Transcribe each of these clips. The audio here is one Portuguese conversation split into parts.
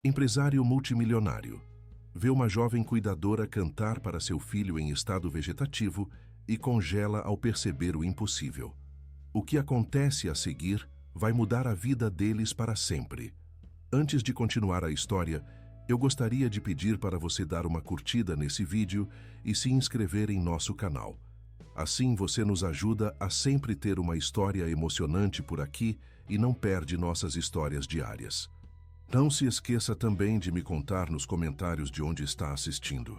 Empresário multimilionário vê uma jovem cuidadora cantar para seu filho em estado vegetativo e congela ao perceber o impossível. O que acontece a seguir vai mudar a vida deles para sempre. Antes de continuar a história, eu gostaria de pedir para você dar uma curtida nesse vídeo e se inscrever em nosso canal. Assim você nos ajuda a sempre ter uma história emocionante por aqui e não perde nossas histórias diárias. Não se esqueça também de me contar nos comentários de onde está assistindo.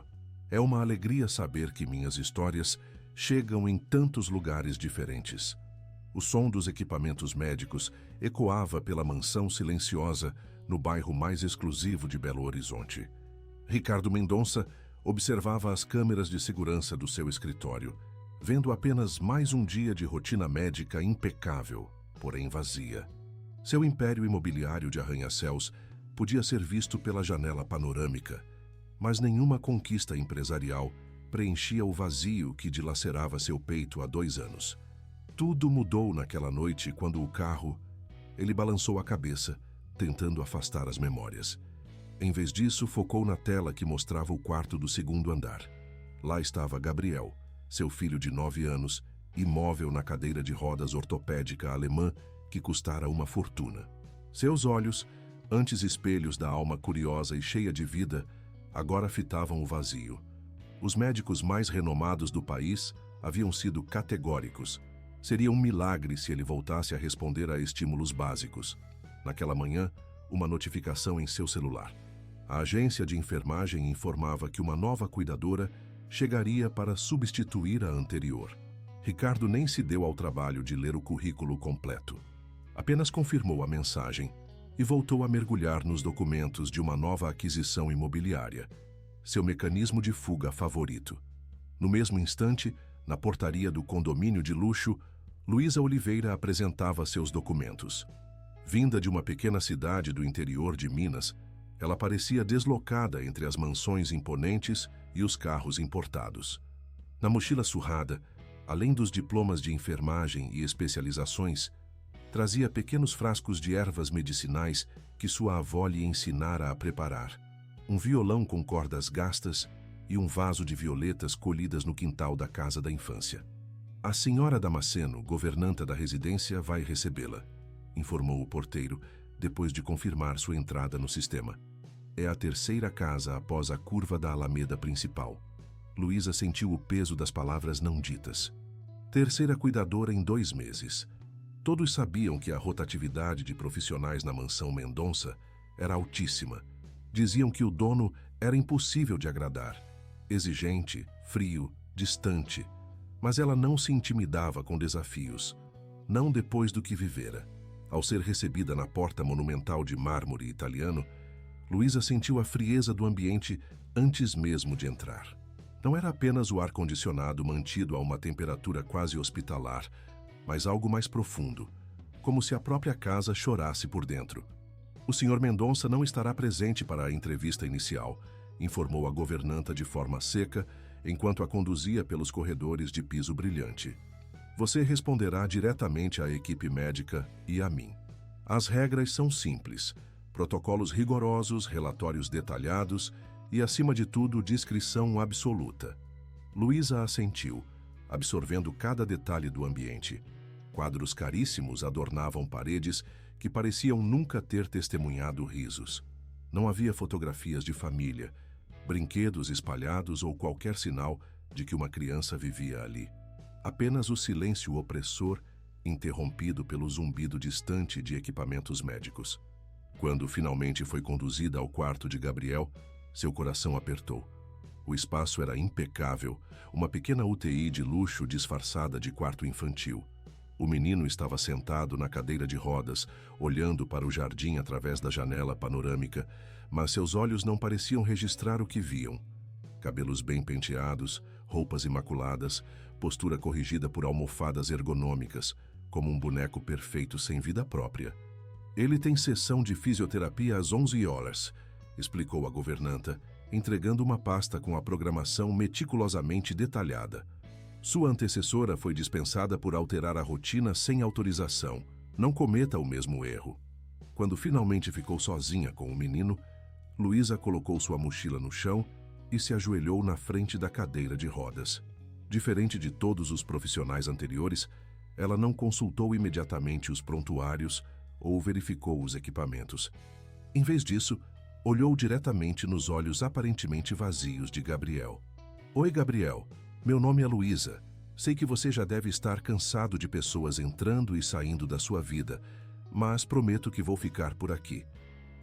É uma alegria saber que minhas histórias chegam em tantos lugares diferentes. O som dos equipamentos médicos ecoava pela mansão silenciosa no bairro mais exclusivo de Belo Horizonte. Ricardo Mendonça observava as câmeras de segurança do seu escritório, vendo apenas mais um dia de rotina médica impecável, porém vazia. Seu império imobiliário de arranha-céus podia ser visto pela janela panorâmica, mas nenhuma conquista empresarial preenchia o vazio que dilacerava seu peito há 2 anos. Tudo mudou naquela noite quando o carro... Ele balançou a cabeça, tentando afastar as memórias. Em vez disso, focou na tela que mostrava o quarto do 2º andar. Lá estava Gabriel, seu filho de 9 anos, imóvel na cadeira de rodas ortopédica alemã que custara uma fortuna. Seus olhos, antes espelhos da alma curiosa e cheia de vida, agora fitavam o vazio. Os médicos mais renomados do país haviam sido categóricos. Seria um milagre se ele voltasse a responder a estímulos básicos. Naquela manhã, uma notificação em seu celular. A agência de enfermagem informava que uma nova cuidadora chegaria para substituir a anterior. Ricardo nem se deu ao trabalho de ler o currículo completo. Apenas confirmou a mensagem e voltou a mergulhar nos documentos de uma nova aquisição imobiliária, seu mecanismo de fuga favorito. No mesmo instante, na portaria do condomínio de luxo, Luísa Oliveira apresentava seus documentos. Vinda de uma pequena cidade do interior de Minas, ela parecia deslocada entre as mansões imponentes e os carros importados. Na mochila surrada, além dos diplomas de enfermagem e especializações, trazia pequenos frascos de ervas medicinais que sua avó lhe ensinara a preparar, um violão com cordas gastas e um vaso de violetas colhidas no quintal da casa da infância. A senhora Damasceno, governanta da residência, vai recebê-la, informou o porteiro, depois de confirmar sua entrada no sistema. É a 3ª casa após a curva da alameda principal. Luísa sentiu o peso das palavras não ditas. 3ª cuidadora em 2 meses. Todos sabiam que a rotatividade de profissionais na mansão Mendonça era altíssima. Diziam que o dono era impossível de agradar. Exigente, frio, distante. Mas ela não se intimidava com desafios. Não depois do que vivera. Ao ser recebida na porta monumental de mármore italiano, Luísa sentiu a frieza do ambiente antes mesmo de entrar. Não era apenas o ar-condicionado mantido a uma temperatura quase hospitalar, mas algo mais profundo, como se a própria casa chorasse por dentro. O Sr. Mendonça não estará presente para a entrevista inicial, informou a governanta de forma seca, enquanto a conduzia pelos corredores de piso brilhante. Você responderá diretamente à equipe médica e a mim. As regras são simples: protocolos rigorosos, relatórios detalhados e, acima de tudo, discrição absoluta. Luísa assentiu, absorvendo cada detalhe do ambiente. Quadros caríssimos adornavam paredes que pareciam nunca ter testemunhado risos. Não havia fotografias de família, brinquedos espalhados ou qualquer sinal de que uma criança vivia ali. Apenas o silêncio opressor, interrompido pelo zumbido distante de equipamentos médicos. Quando finalmente foi conduzida ao quarto de Gabriel, seu coração apertou. O espaço era impecável, uma pequena UTI de luxo disfarçada de quarto infantil. O menino estava sentado na cadeira de rodas, olhando para o jardim através da janela panorâmica, mas seus olhos não pareciam registrar o que viam. Cabelos bem penteados, roupas imaculadas, postura corrigida por almofadas ergonômicas, como um boneco perfeito sem vida própria. Ele tem sessão de fisioterapia às 11 horas, explicou a governanta, entregando uma pasta com a programação meticulosamente detalhada. Sua antecessora foi dispensada por alterar a rotina sem autorização. Não cometa o mesmo erro. Quando finalmente ficou sozinha com o menino, Luísa colocou sua mochila no chão e se ajoelhou na frente da cadeira de rodas. Diferente de todos os profissionais anteriores, ela não consultou imediatamente os prontuários ou verificou os equipamentos. Em vez disso, olhou diretamente nos olhos aparentemente vazios de Gabriel. Oi, Gabriel. Meu nome é Luísa. Sei que você já deve estar cansado de pessoas entrando e saindo da sua vida, mas prometo que vou ficar por aqui.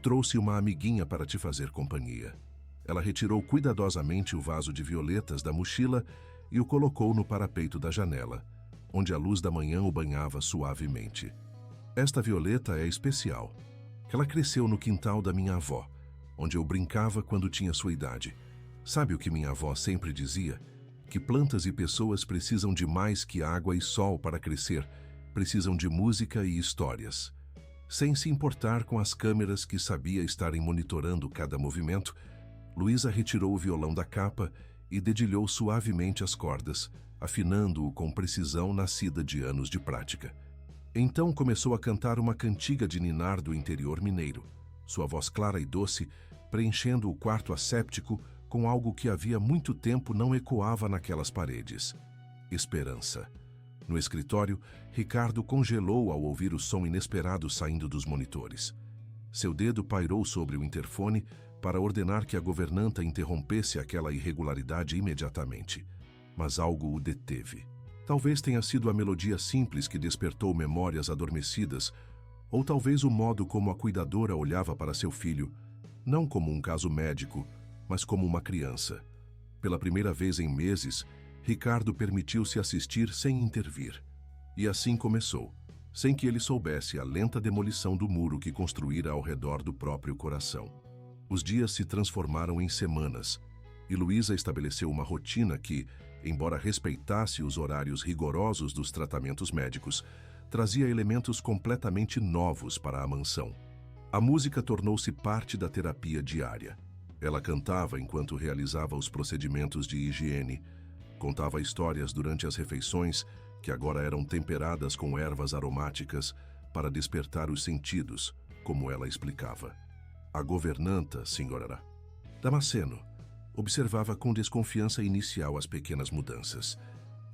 Trouxe uma amiguinha para te fazer companhia. Ela retirou cuidadosamente o vaso de violetas da mochila e o colocou no parapeito da janela, onde a luz da manhã o banhava suavemente. Esta violeta é especial. Ela cresceu no quintal da minha avó, onde eu brincava quando tinha sua idade. Sabe o que minha avó sempre dizia? Que plantas e pessoas precisam de mais que água e sol para crescer, precisam de música e histórias. Sem se importar com as câmeras que sabia estarem monitorando cada movimento, Luísa retirou o violão da capa e dedilhou suavemente as cordas, afinando-o com precisão nascida de anos de prática. Então começou a cantar uma cantiga de ninar do interior mineiro, sua voz clara e doce, preenchendo o quarto asséptico com algo que havia muito tempo não ecoava naquelas paredes: esperança. No escritório, Ricardo congelou ao ouvir o som inesperado saindo dos monitores. Seu dedo pairou sobre o interfone para ordenar que a governanta interrompesse aquela irregularidade imediatamente. Mas algo o deteve. Talvez tenha sido a melodia simples que despertou memórias adormecidas, ou talvez o modo como a cuidadora olhava para seu filho, não como um caso médico, mas como uma criança. Pela primeira vez em meses, Ricardo permitiu-se assistir sem intervir. E assim começou, sem que ele soubesse, a lenta demolição do muro que construíra ao redor do próprio coração. Os dias se transformaram em semanas, e Luísa estabeleceu uma rotina que, embora respeitasse os horários rigorosos dos tratamentos médicos, trazia elementos completamente novos para a mansão. A música tornou-se parte da terapia diária. Ela cantava enquanto realizava os procedimentos de higiene, contava histórias durante as refeições, que agora eram temperadas com ervas aromáticas para despertar os sentidos, como ela explicava. A governanta, senhora Damasceno, observava com desconfiança inicial as pequenas mudanças.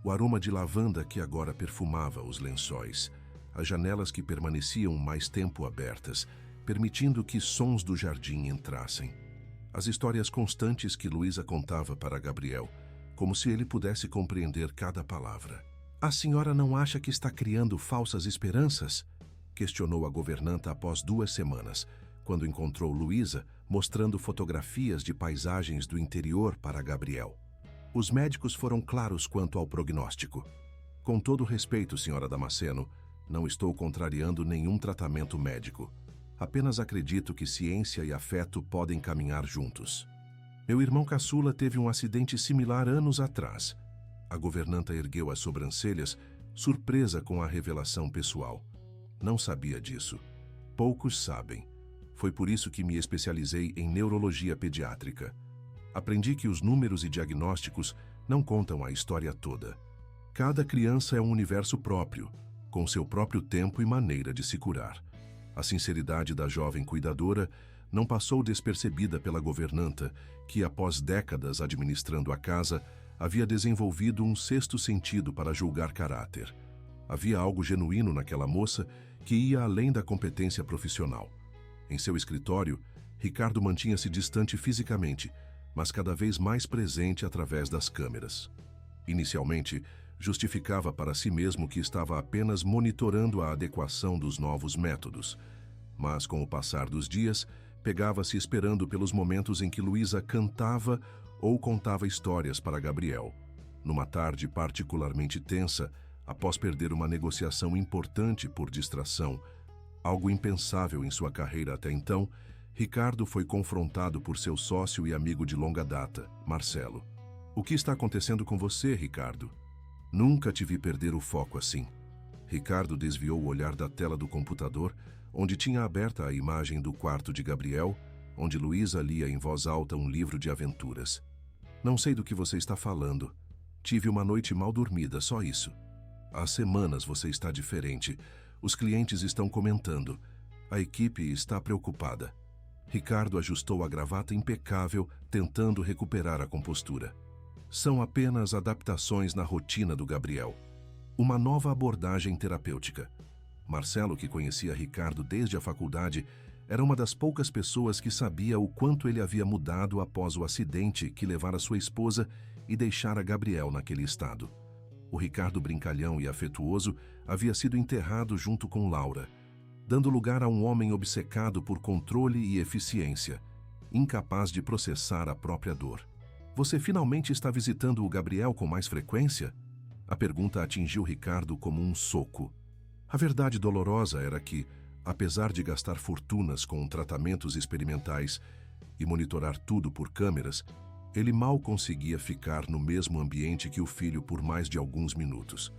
O aroma de lavanda que agora perfumava os lençóis, as janelas que permaneciam mais tempo abertas, permitindo que sons do jardim entrassem. As histórias constantes que Luísa contava para Gabriel, como se ele pudesse compreender cada palavra. A senhora não acha que está criando falsas esperanças? Questionou a governanta após 2 semanas, quando encontrou Luísa mostrando fotografias de paisagens do interior para Gabriel. Os médicos foram claros quanto ao prognóstico. Com todo respeito, senhora Damasceno, não estou contrariando nenhum tratamento médico. Apenas acredito que ciência e afeto podem caminhar juntos. Meu irmão caçula teve um acidente similar anos atrás. A governanta ergueu as sobrancelhas, surpresa com a revelação pessoal. Não sabia disso. Poucos sabem. Foi por isso que me especializei em neurologia pediátrica. Aprendi que os números e diagnósticos não contam a história toda. Cada criança é um universo próprio, com seu próprio tempo e maneira de se curar. A sinceridade da jovem cuidadora não passou despercebida pela governanta, que, após décadas administrando a casa, havia desenvolvido um sexto sentido para julgar caráter. Havia algo genuíno naquela moça que ia além da competência profissional. Em seu escritório, Ricardo mantinha-se distante fisicamente, mas cada vez mais presente através das câmeras. Inicialmente, justificava para si mesmo que estava apenas monitorando a adequação dos novos métodos. Mas, com o passar dos dias, pegava-se esperando pelos momentos em que Luísa cantava ou contava histórias para Gabriel. Numa tarde particularmente tensa, após perder uma negociação importante por distração, algo impensável em sua carreira até então, Ricardo foi confrontado por seu sócio e amigo de longa data, Marcelo. O que está acontecendo com você, Ricardo? Nunca te vi perder o foco assim. Ricardo desviou o olhar da tela do computador, onde tinha aberta a imagem do quarto de Gabriel, onde Luísa lia em voz alta um livro de aventuras. Não sei do que você está falando. Tive uma noite mal dormida, só isso. Há semanas você está diferente. Os clientes estão comentando. A equipe está preocupada. Ricardo ajustou a gravata impecável, tentando recuperar a compostura. São apenas adaptações na rotina do Gabriel. Uma nova abordagem terapêutica. Marcelo, que conhecia Ricardo desde a faculdade, era uma das poucas pessoas que sabia o quanto ele havia mudado após o acidente que levara sua esposa e deixara Gabriel naquele estado. O Ricardo brincalhão e afetuoso havia sido enterrado junto com Laura, dando lugar a um homem obcecado por controle e eficiência, incapaz de processar a própria dor. Você finalmente está visitando o Gabriel com mais frequência? A pergunta atingiu Ricardo como um soco. A verdade dolorosa era que, apesar de gastar fortunas com tratamentos experimentais e monitorar tudo por câmeras, ele mal conseguia ficar no mesmo ambiente que o filho por mais de alguns minutos.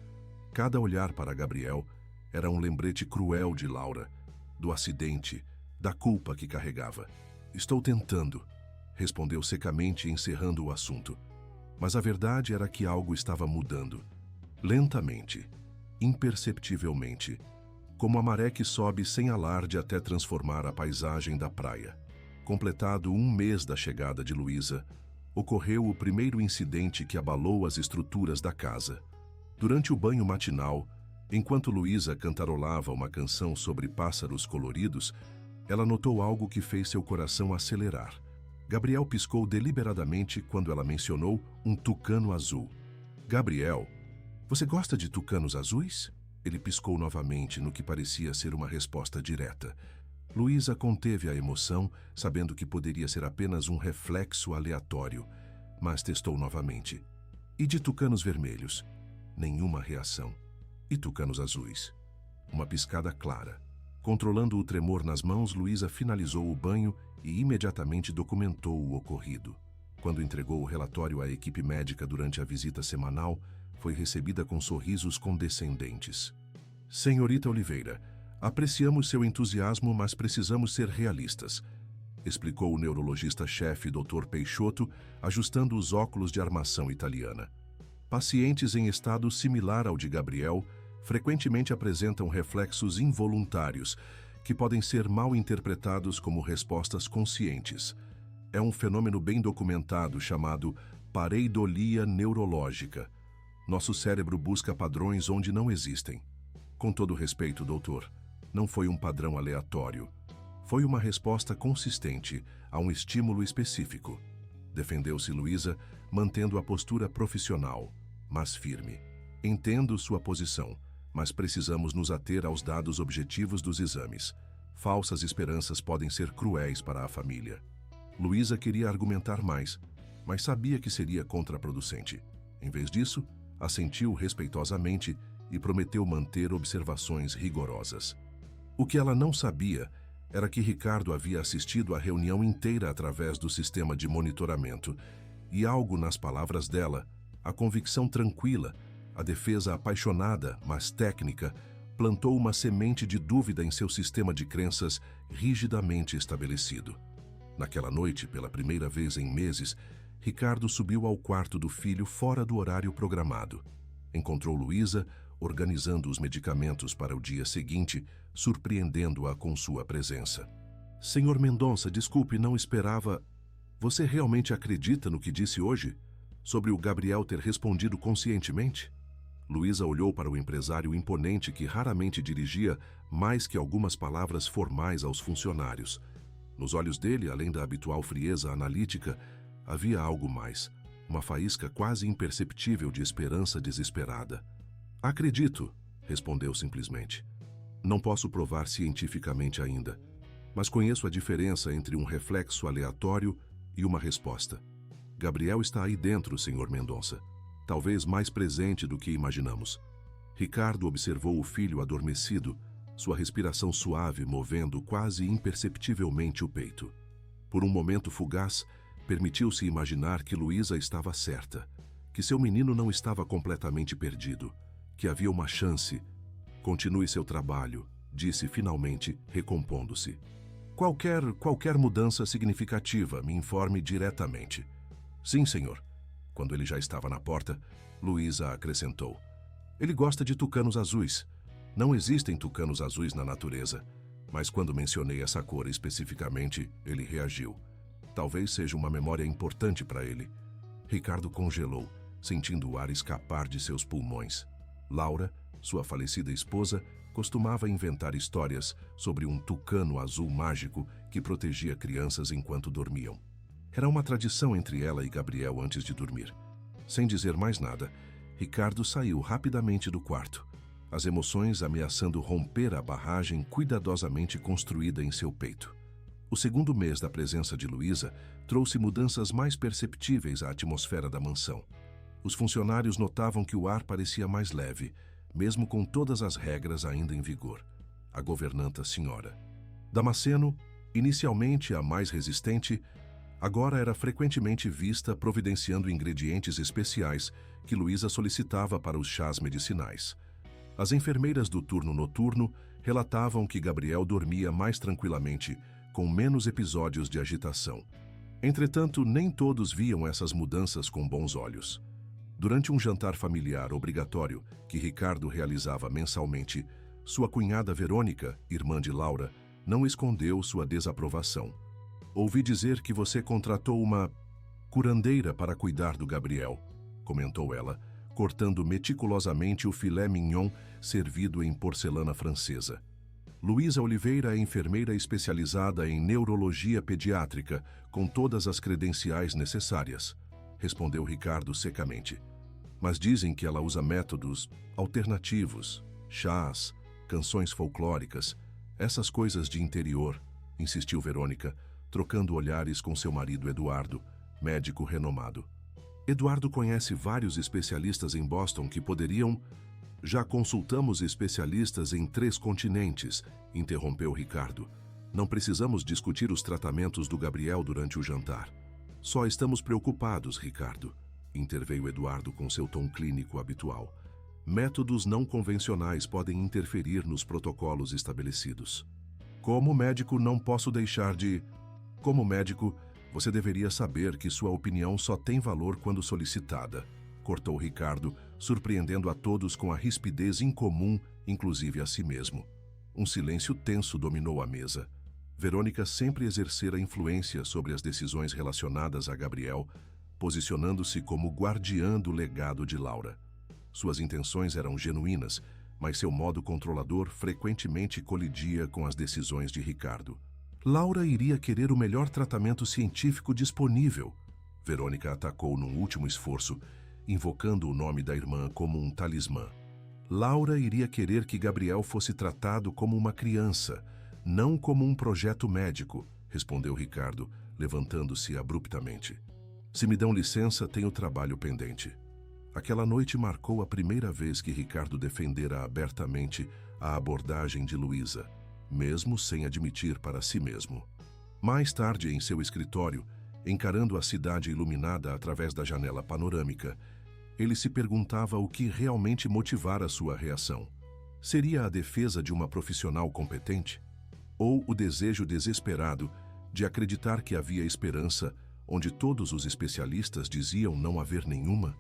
Cada olhar para Gabriel era um lembrete cruel de Laura, do acidente, da culpa que carregava. "Estou tentando", respondeu secamente, encerrando o assunto. Mas a verdade era que algo estava mudando. Lentamente, imperceptivelmente, como a maré que sobe sem alarde até transformar a paisagem da praia. Completado um mês da chegada de Luísa, ocorreu o primeiro incidente que abalou as estruturas da casa. Durante o banho matinal, enquanto Luísa cantarolava uma canção sobre pássaros coloridos, ela notou algo que fez seu coração acelerar. Gabriel piscou deliberadamente quando ela mencionou um tucano azul. "Gabriel, você gosta de tucanos azuis?" Ele piscou novamente no que parecia ser uma resposta direta. Luísa conteve a emoção, sabendo que poderia ser apenas um reflexo aleatório, mas testou novamente. "E de tucanos vermelhos?" Nenhuma reação. "E tucanos azuis?" Uma piscada clara. Controlando o tremor nas mãos, Luísa finalizou o banho e imediatamente documentou o ocorrido. Quando entregou o relatório à equipe médica durante a visita semanal, foi recebida com sorrisos condescendentes. "Senhorita Oliveira, apreciamos seu entusiasmo, mas precisamos ser realistas", explicou o neurologista-chefe Dr. Peixoto, ajustando os óculos de armação italiana. "Pacientes em estado similar ao de Gabriel frequentemente apresentam reflexos involuntários, que podem ser mal interpretados como respostas conscientes. É um fenômeno bem documentado chamado pareidolia neurológica. Nosso cérebro busca padrões onde não existem. Com todo respeito, doutor, não foi um padrão aleatório. Foi uma resposta consistente a um estímulo específico", defendeu-se Luísa, mantendo a postura profissional, mas firme. "Entendo sua posição, mas precisamos nos ater aos dados objetivos dos exames. Falsas esperanças podem ser cruéis para a família." Luísa queria argumentar mais, mas sabia que seria contraproducente. Em vez disso, assentiu respeitosamente e prometeu manter observações rigorosas. O que ela não sabia era que Ricardo havia assistido à reunião inteira através do sistema de monitoramento, e algo nas palavras dela, a convicção tranquila, a defesa apaixonada, mas técnica, plantou uma semente de dúvida em seu sistema de crenças rigidamente estabelecido. Naquela noite, pela primeira vez em meses, Ricardo subiu ao quarto do filho fora do horário programado. Encontrou Luísa, organizando os medicamentos para o dia seguinte, surpreendendo-a com sua presença. "Senhor Mendonça, desculpe, não esperava. Você realmente acredita no que disse hoje? Sobre o Gabriel ter respondido conscientemente?" Luísa olhou para o empresário imponente que raramente dirigia mais que algumas palavras formais aos funcionários. Nos olhos dele, além da habitual frieza analítica, havia algo mais, uma faísca quase imperceptível de esperança desesperada. "Acredito", respondeu simplesmente. "Não posso provar cientificamente ainda, mas conheço a diferença entre um reflexo aleatório e uma resposta. Gabriel está aí dentro, Sr. Mendonça, talvez mais presente do que imaginamos." Ricardo observou o filho adormecido, sua respiração suave movendo quase imperceptivelmente o peito. Por um momento fugaz, permitiu-se imaginar que Luísa estava certa, que seu menino não estava completamente perdido, que havia uma chance. "Continue seu trabalho", disse finalmente, recompondo-se. Qualquer mudança significativa, me informe diretamente." "Sim, senhor." Quando ele já estava na porta, Luísa acrescentou: "Ele gosta de tucanos azuis. Não existem tucanos azuis na natureza. Mas quando mencionei essa cor especificamente, ele reagiu. Talvez seja uma memória importante para ele. Ricardo congelou, sentindo o ar escapar de seus pulmões. Laura, sua falecida esposa, costumava inventar histórias sobre um tucano azul mágico que protegia crianças enquanto dormiam. Era uma tradição entre ela e Gabriel antes de dormir. Sem dizer mais nada, Ricardo saiu rapidamente do quarto, as emoções ameaçando romper a barragem cuidadosamente construída em seu peito. O segundo mês da presença de Luísa trouxe mudanças mais perceptíveis à atmosfera da mansão. Os funcionários notavam que o ar parecia mais leve, mesmo com todas as regras ainda em vigor. A governanta senhora Damasceno, inicialmente a mais resistente, agora era frequentemente vista providenciando ingredientes especiais que Luísa solicitava para os chás medicinais. As enfermeiras do turno noturno relatavam que Gabriel dormia mais tranquilamente, com menos episódios de agitação. Entretanto, nem todos viam essas mudanças com bons olhos. Durante um jantar familiar obrigatório que Ricardo realizava mensalmente, sua cunhada Verônica, irmã de Laura, não escondeu sua desaprovação. "Ouvi dizer que você contratou uma curandeira para cuidar do Gabriel", comentou ela, cortando meticulosamente o filé mignon servido em porcelana francesa. Luísa Oliveira é enfermeira especializada em neurologia pediátrica, com todas as credenciais necessárias, respondeu Ricardo secamente. Mas dizem que ela usa métodos alternativos, chás, canções folclóricas, essas coisas de interior, insistiu Verônica, trocando olhares com seu marido Eduardo, médico renomado. Eduardo conhece vários especialistas em Boston que poderiam... "Já consultamos especialistas em 3 continentes", interrompeu Ricardo. "Não precisamos discutir os tratamentos do Gabriel durante o jantar. Só estamos preocupados, Ricardo", interveio Eduardo com seu tom clínico habitual. "Métodos não convencionais podem interferir nos protocolos estabelecidos. Como médico, não posso deixar de... Como médico, você deveria saber que sua opinião só tem valor quando solicitada", cortou Ricardo, surpreendendo a todos com a rispidez incomum, inclusive a si mesmo. Um silêncio tenso dominou a mesa. Verônica sempre exercera influência sobre as decisões relacionadas a Gabriel, posicionando-se como guardiã do legado de Laura. Suas intenções eram genuínas, mas seu modo controlador frequentemente colidia com as decisões de Ricardo. "Laura iria querer o melhor tratamento científico disponível", Verônica atacou num último esforço, invocando o nome da irmã como um talismã. "Laura iria querer que Gabriel fosse tratado como uma criança, não como um projeto médico", respondeu Ricardo, levantando-se abruptamente. "Se me dão licença, tenho trabalho pendente." Aquela noite marcou a primeira vez que Ricardo defendera abertamente a abordagem de Luísa, mesmo sem admitir para si mesmo. Mais tarde, em seu escritório, encarando a cidade iluminada através da janela panorâmica, ele se perguntava o que realmente motivara sua reação. Seria a defesa de uma profissional competente? Ou o desejo desesperado de acreditar que havia esperança onde todos os especialistas diziam não haver nenhuma?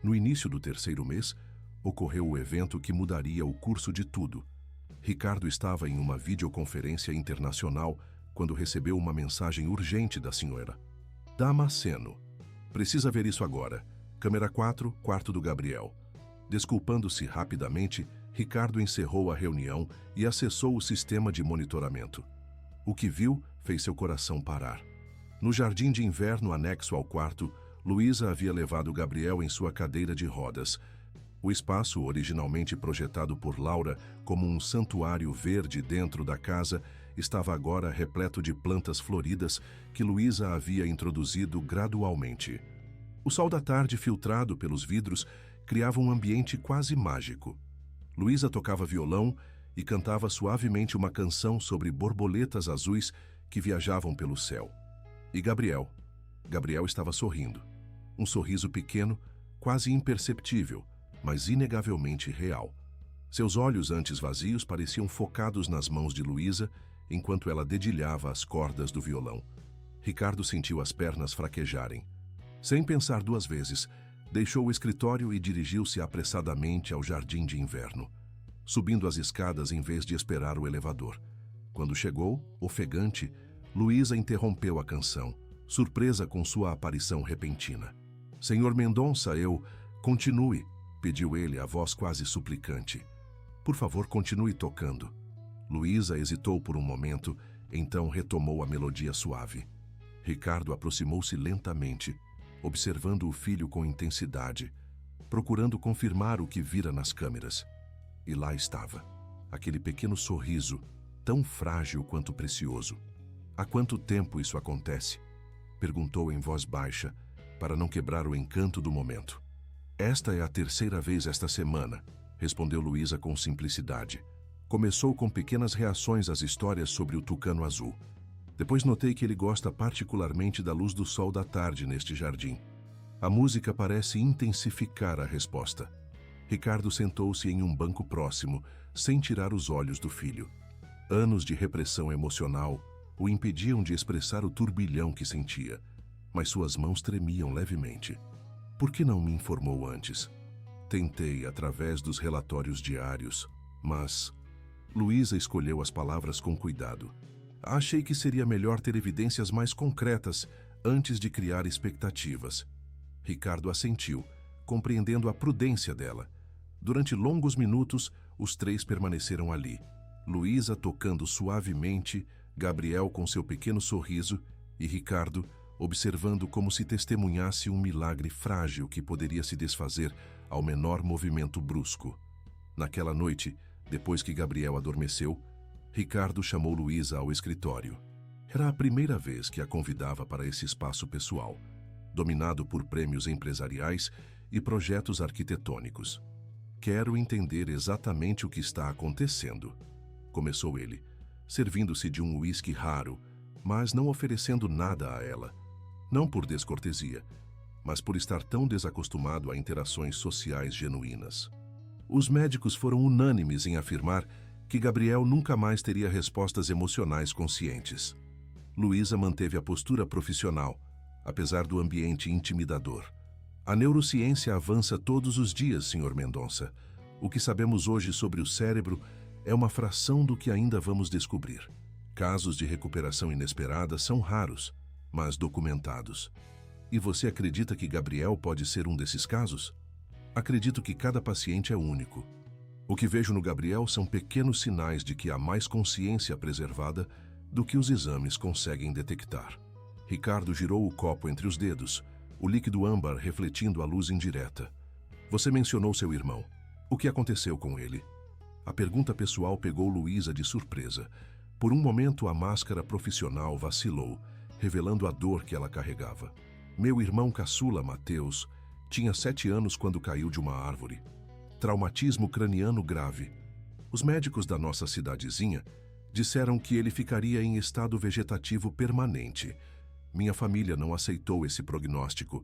No início do 3º mês, ocorreu o evento que mudaria o curso de tudo. Ricardo estava em uma videoconferência internacional quando recebeu uma mensagem urgente da senhora Damasceno. "Precisa ver isso agora. Câmera 4, quarto do Gabriel." Desculpando-se rapidamente, Ricardo encerrou a reunião e acessou o sistema de monitoramento. O que viu fez seu coração parar. No jardim de inverno anexo ao quarto, Luísa havia levado Gabriel em sua cadeira de rodas. O espaço, originalmente projetado por Laura como um santuário verde dentro da casa, estava agora repleto de plantas floridas que Luísa havia introduzido gradualmente. O sol da tarde, filtrado pelos vidros, criava um ambiente quase mágico. Luísa tocava violão e cantava suavemente uma canção sobre borboletas azuis que viajavam pelo céu. E Gabriel estava sorrindo. Um sorriso pequeno, quase imperceptível, mas inegavelmente real. Seus olhos, antes vazios, pareciam focados nas mãos de Luísa, enquanto ela dedilhava as cordas do violão. Ricardo sentiu as pernas fraquejarem. Sem pensar 2 vezes, deixou o escritório e dirigiu-se apressadamente ao jardim de inverno, subindo as escadas em vez de esperar o elevador. Quando chegou, ofegante, Luísa interrompeu a canção, surpresa com sua aparição repentina. Senhor Mendonça, Continue, pediu ele, a voz quase suplicante. Por favor, continue tocando. Luísa hesitou por um momento, então retomou a melodia suave. Ricardo aproximou-se lentamente, observando o filho com intensidade, procurando confirmar o que vira nas câmeras. E lá estava, aquele pequeno sorriso, tão frágil quanto precioso. Há quanto tempo isso acontece? Perguntou em voz baixa, para não quebrar o encanto do momento. Esta é a terceira vez esta semana, respondeu Luísa com simplicidade. Começou com pequenas reações às histórias sobre o tucano azul. Depois notei que ele gosta particularmente da luz do sol da tarde neste jardim. A música parece intensificar a resposta. Ricardo sentou-se em um banco próximo, sem tirar os olhos do filho. Anos de repressão emocional o impediam de expressar o turbilhão que sentia, mas suas mãos tremiam levemente. Por que não me informou antes? Tentei através dos relatórios diários, mas... Luísa escolheu as palavras com cuidado. Achei que seria melhor ter evidências mais concretas antes de criar expectativas. Ricardo assentiu, compreendendo a prudência dela. Durante longos minutos, os três permaneceram ali. Luísa tocando suavemente, Gabriel com seu pequeno sorriso e Ricardo observando como se testemunhasse um milagre frágil que poderia se desfazer ao menor movimento brusco. Naquela noite, depois que Gabriel adormeceu, Ricardo chamou Luísa ao escritório. Era a primeira vez que a convidava para esse espaço pessoal, dominado por prêmios empresariais e projetos arquitetônicos. Quero entender exatamente o que está acontecendo, começou ele, servindo-se de um uísque raro, mas não oferecendo nada a ela. Não por descortesia, mas por estar tão desacostumado a interações sociais genuínas. Os médicos foram unânimes em afirmar que Gabriel nunca mais teria respostas emocionais conscientes. Luísa manteve a postura profissional, apesar do ambiente intimidador. A neurociência avança todos os dias, Sr. Mendonça. O que sabemos hoje sobre o cérebro é uma fração do que ainda vamos descobrir. Casos de recuperação inesperada são raros, mas documentados. E você acredita que Gabriel pode ser um desses casos? Acredito que cada paciente é único. O que vejo no Gabriel são pequenos sinais de que há mais consciência preservada do que os exames conseguem detectar. Ricardo girou o copo entre os dedos, o líquido âmbar refletindo a luz indireta. Você mencionou seu irmão. O que aconteceu com ele? A pergunta pessoal pegou Luísa de surpresa. Por um momento, a máscara profissional vacilou, revelando a dor que ela carregava. Meu irmão caçula, Mateus, tinha 7 anos quando caiu de uma árvore. Traumatismo craniano grave. Os médicos da nossa cidadezinha disseram que ele ficaria em estado vegetativo permanente. Minha família não aceitou esse prognóstico.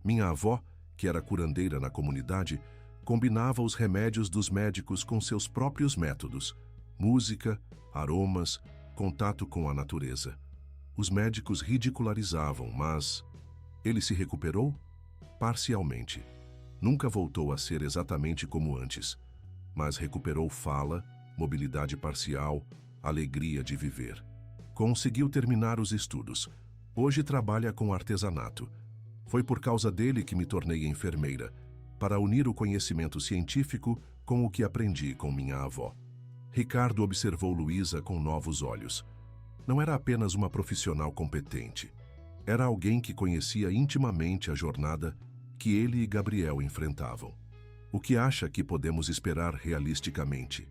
Minha avó, que era curandeira na comunidade, combinava os remédios dos médicos com seus próprios métodos: música, aromas, contato com a natureza. Os médicos ridicularizavam, mas ele se recuperou? Parcialmente. Nunca voltou a ser exatamente como antes, mas recuperou fala, mobilidade parcial, alegria de viver. Conseguiu terminar os estudos. Hoje trabalha com artesanato. Foi por causa dele que me tornei enfermeira, para unir o conhecimento científico com o que aprendi com minha avó. Ricardo observou Luísa com novos olhos. Não era apenas uma profissional competente. Era alguém que conhecia intimamente a jornada que ele e Gabriel enfrentavam. O que acha que podemos esperar realisticamente?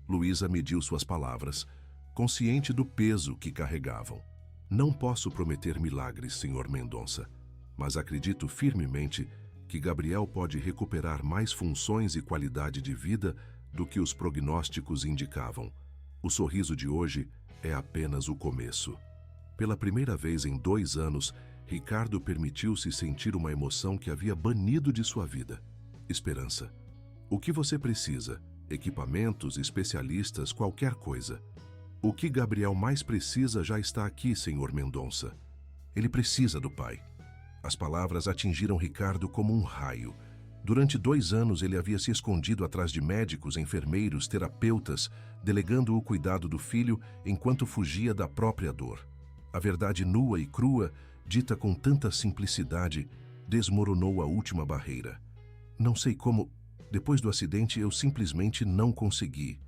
Luísa mediu suas palavras, consciente do peso que carregavam. Não posso prometer milagres, Sr. Mendonça, mas acredito firmemente que Gabriel pode recuperar mais funções e qualidade de vida do que os prognósticos indicavam. O sorriso de hoje é apenas o começo. Pela primeira vez em 2 anos, Ricardo permitiu-se sentir uma emoção que havia banido de sua vida: esperança. O que você precisa? Equipamentos, especialistas, qualquer coisa. O que Gabriel mais precisa já está aqui, Sr. Mendonça. Ele precisa do pai. As palavras atingiram Ricardo como um raio. Durante 2 anos ele havia se escondido atrás de médicos, enfermeiros, terapeutas, delegando o cuidado do filho enquanto fugia da própria dor. A verdade nua e crua, dita com tanta simplicidade, desmoronou a última barreira. Não sei como, depois do acidente eu simplesmente não consegui.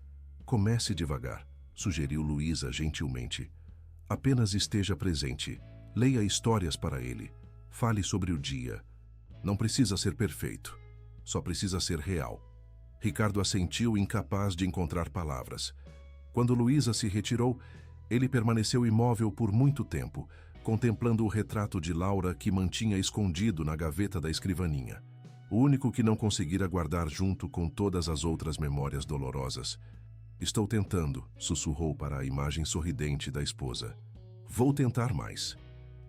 Comece devagar, sugeriu Luísa gentilmente. Apenas esteja presente. Leia histórias para ele. Fale sobre o dia. Não precisa ser perfeito. Só precisa ser real. Ricardo assentiu, incapaz de encontrar palavras. Quando Luísa se retirou, ele permaneceu imóvel por muito tempo, contemplando o retrato de Laura que mantinha escondido na gaveta da escrivaninha. O único que não conseguira guardar junto com todas as outras memórias dolorosas. Estou tentando, sussurrou para a imagem sorridente da esposa. Vou tentar mais.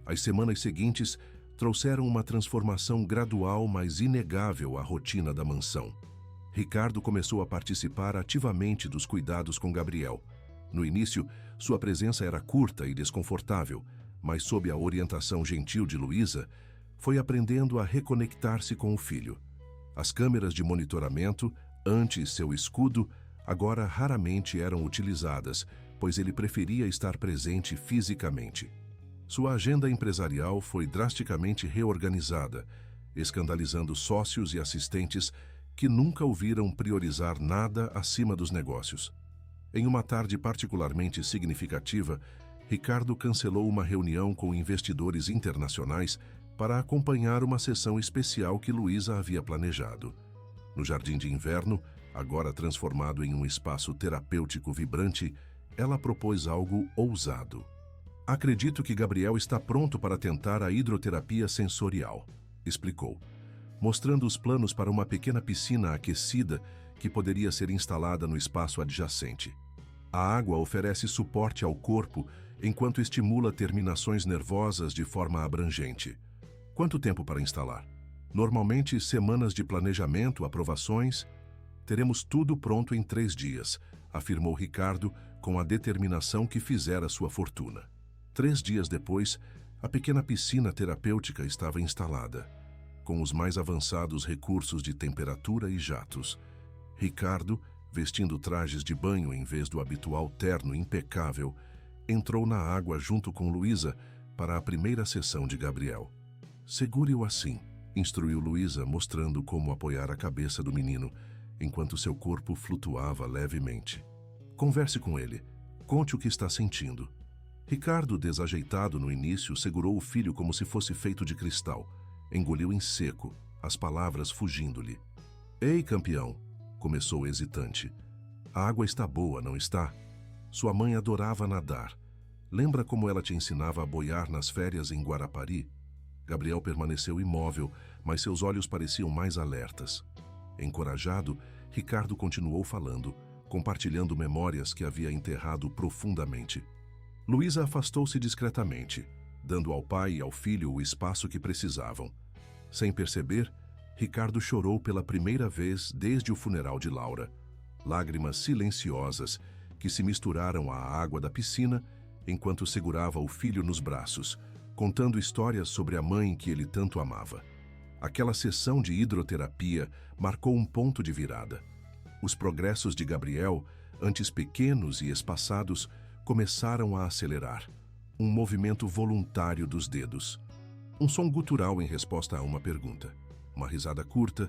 As semanas seguintes trouxeram uma transformação gradual, mas inegável à rotina da mansão. Ricardo começou a participar ativamente dos cuidados com Gabriel. No início, sua presença era curta e desconfortável, mas sob a orientação gentil de Luísa, foi aprendendo a reconectar-se com o filho. As câmeras de monitoramento, antes seu escudo, agora raramente eram utilizadas, pois ele preferia estar presente fisicamente. Sua agenda empresarial foi drasticamente reorganizada, escandalizando sócios e assistentes que nunca o viram priorizar nada acima dos negócios. Em uma tarde particularmente significativa, Ricardo cancelou uma reunião com investidores internacionais para acompanhar uma sessão especial que Luísa havia planejado. No jardim de inverno, agora transformado em um espaço terapêutico vibrante, ela propôs algo ousado. Acredito que Gabriel está pronto para tentar a hidroterapia sensorial, explicou, mostrando os planos para uma pequena piscina aquecida que poderia ser instalada no espaço adjacente. A água oferece suporte ao corpo enquanto estimula terminações nervosas de forma abrangente. Quanto tempo para instalar? Normalmente, semanas de planejamento, aprovações. Teremos tudo pronto em 3 dias, afirmou Ricardo com a determinação que fizera sua fortuna. 3 dias depois, a pequena piscina terapêutica estava instalada, com os mais avançados recursos de temperatura e jatos. Ricardo, vestindo trajes de banho em vez do habitual terno impecável, entrou na água junto com Luísa para a primeira sessão de Gabriel. Segure-o assim, instruiu Luísa, mostrando como apoiar a cabeça do menino, enquanto seu corpo flutuava levemente. Converse com ele. Conte o que está sentindo. Ricardo, desajeitado no início, segurou o filho como se fosse feito de cristal. Engoliu em seco, as palavras fugindo-lhe. Ei, campeão, começou hesitante. A água está boa, não está? Sua mãe adorava nadar. Lembra como ela te ensinava a boiar nas férias em Guarapari? Gabriel permaneceu imóvel, mas seus olhos pareciam mais alertas. Encorajado, Ricardo continuou falando, compartilhando memórias que havia enterrado profundamente. Luísa afastou-se discretamente, dando ao pai e ao filho o espaço que precisavam. Sem perceber, Ricardo chorou pela primeira vez desde o funeral de Laura. Lágrimas silenciosas que se misturaram à água da piscina enquanto segurava o filho nos braços, contando histórias sobre a mãe que ele tanto amava. Aquela sessão de hidroterapia marcou um ponto de virada. Os progressos de Gabriel, antes pequenos e espaçados, começaram a acelerar. Um movimento voluntário dos dedos. Um som gutural em resposta a uma pergunta. Uma risada curta,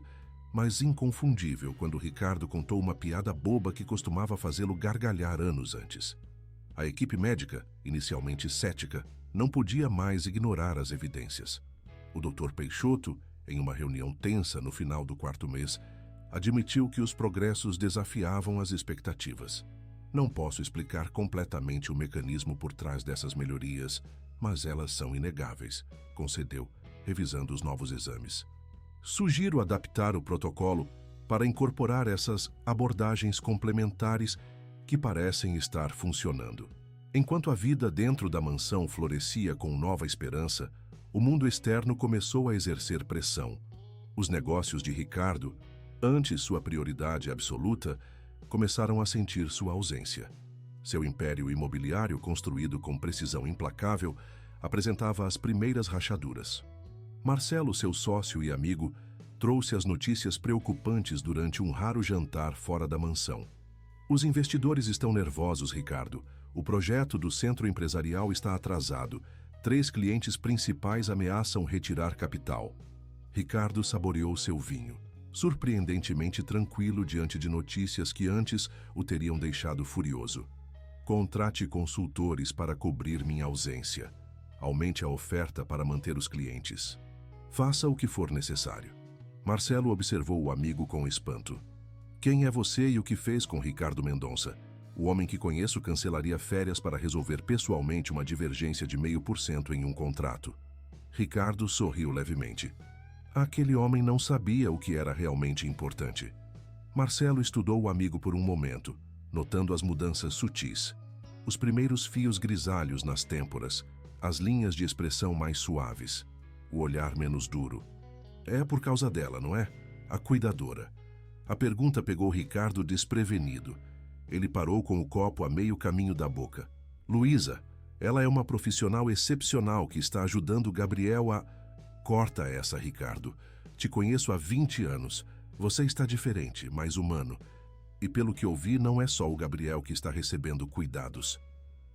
mas inconfundível quando Ricardo contou uma piada boba que costumava fazê-lo gargalhar anos antes. A equipe médica, inicialmente cética, não podia mais ignorar as evidências. O Dr. Peixoto, em uma reunião tensa no final do 4º mês, admitiu que os progressos desafiavam as expectativas. Não posso explicar completamente o mecanismo por trás dessas melhorias, mas elas são inegáveis, concedeu, revisando os novos exames. Sugiro adaptar o protocolo para incorporar essas abordagens complementares que parecem estar funcionando. Enquanto a vida dentro da mansão florescia com nova esperança, o mundo externo começou a exercer pressão. Os negócios de Ricardo, antes sua prioridade absoluta, começaram a sentir sua ausência. Seu império imobiliário, construído com precisão implacável, apresentava as primeiras rachaduras. Marcelo, seu sócio e amigo, trouxe as notícias preocupantes durante um raro jantar fora da mansão. Os investidores estão nervosos, Ricardo. O projeto do centro empresarial está atrasado. 3 clientes principais ameaçam retirar capital. Ricardo saboreou seu vinho, surpreendentemente tranquilo diante de notícias que antes o teriam deixado furioso. Contrate consultores para cobrir minha ausência. Aumente a oferta para manter os clientes. Faça o que for necessário. Marcelo observou o amigo com espanto. Quem é você e o que fez com Ricardo Mendonça? O homem que conheço cancelaria férias para resolver pessoalmente uma divergência de 0,5% em um contrato. Ricardo sorriu levemente. Aquele homem não sabia o que era realmente importante. Marcelo estudou o amigo por um momento, notando as mudanças sutis. Os primeiros fios grisalhos nas têmporas, as linhas de expressão mais suaves, o olhar menos duro. É por causa dela, não é? A cuidadora. A pergunta pegou Ricardo desprevenido. Ele parou com o copo a meio caminho da boca. Luísa, ela é uma profissional excepcional que está ajudando Gabriel a... Corta essa, Ricardo. Te conheço há 20 anos. Você está diferente, mais humano. E pelo que ouvi, não é só o Gabriel que está recebendo cuidados.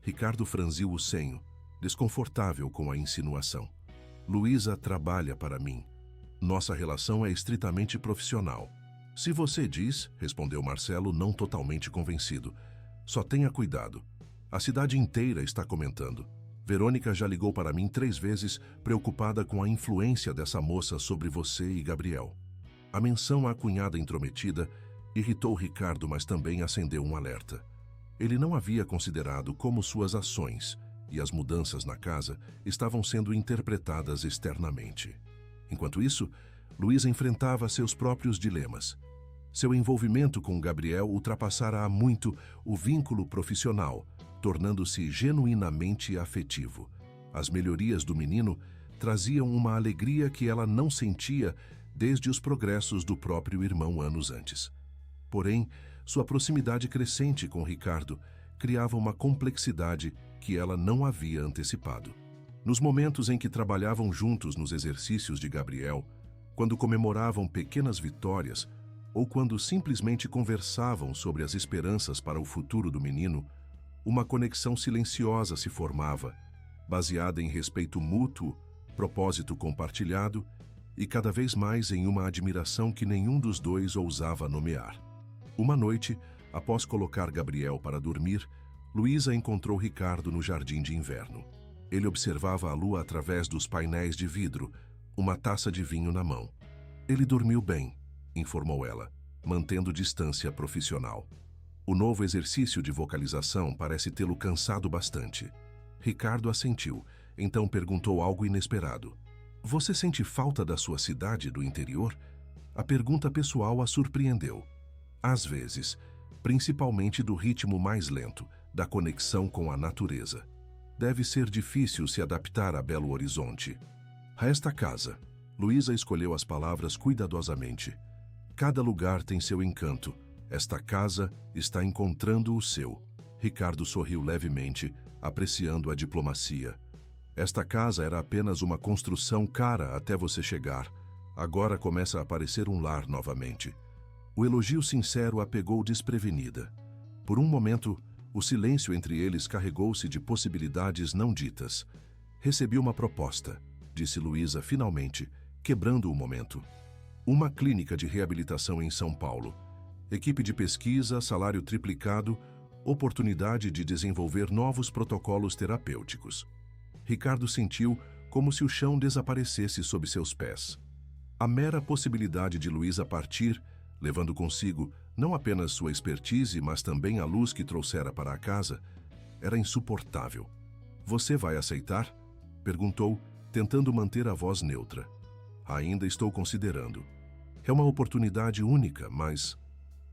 Ricardo franziu o senho, desconfortável com a insinuação. Luísa trabalha para mim. Nossa relação é estritamente profissional. Se você diz, respondeu Marcelo, não totalmente convencido. Só tenha cuidado. A cidade inteira está comentando. Verônica já ligou para mim 3 vezes, preocupada com a influência dessa moça sobre você e Gabriel. A menção à cunhada intrometida irritou Ricardo, mas também acendeu um alerta. Ele não havia considerado como suas ações e as mudanças na casa estavam sendo interpretadas externamente. Enquanto isso, Luísa enfrentava seus próprios dilemas. Seu envolvimento com Gabriel ultrapassara há muito o vínculo profissional, tornando-se genuinamente afetivo. As melhorias do menino traziam uma alegria que ela não sentia desde os progressos do próprio irmão anos antes. Porém, sua proximidade crescente com Ricardo criava uma complexidade que ela não havia antecipado. Nos momentos em que trabalhavam juntos nos exercícios de Gabriel, quando comemoravam pequenas vitórias ou quando simplesmente conversavam sobre as esperanças para o futuro do menino, uma conexão silenciosa se formava, baseada em respeito mútuo, propósito compartilhado e cada vez mais em uma admiração que nenhum dos dois ousava nomear. Uma noite, após colocar Gabriel para dormir, Luísa encontrou Ricardo no jardim de inverno. Ele observava a lua através dos painéis de vidro, uma taça de vinho na mão. Ele dormiu bem, informou ela, mantendo distância profissional. O novo exercício de vocalização parece tê-lo cansado bastante. Ricardo assentiu, então perguntou algo inesperado. Você sente falta da sua cidade do interior? A pergunta pessoal a surpreendeu. Às vezes, principalmente do ritmo mais lento, da conexão com a natureza. Deve ser difícil se adaptar a Belo Horizonte. A esta casa, Luísa escolheu as palavras cuidadosamente. Cada lugar tem seu encanto. Esta casa está encontrando o seu. Ricardo sorriu levemente, apreciando a diplomacia. Esta casa era apenas uma construção cara até você chegar. Agora começa a parecer um lar novamente. O elogio sincero a pegou desprevenida. Por um momento, o silêncio entre eles carregou-se de possibilidades não ditas. Recebi uma proposta, disse Luísa finalmente, quebrando o momento. Uma clínica de reabilitação em São Paulo. Equipe de pesquisa, salário triplicado, oportunidade de desenvolver novos protocolos terapêuticos. Ricardo sentiu como se o chão desaparecesse sob seus pés. A mera possibilidade de Luísa partir, levando consigo não apenas sua expertise, mas também a luz que trouxera para a casa, era insuportável. Você vai aceitar? Perguntou, tentando manter a voz neutra. Ainda estou considerando. É uma oportunidade única, mas...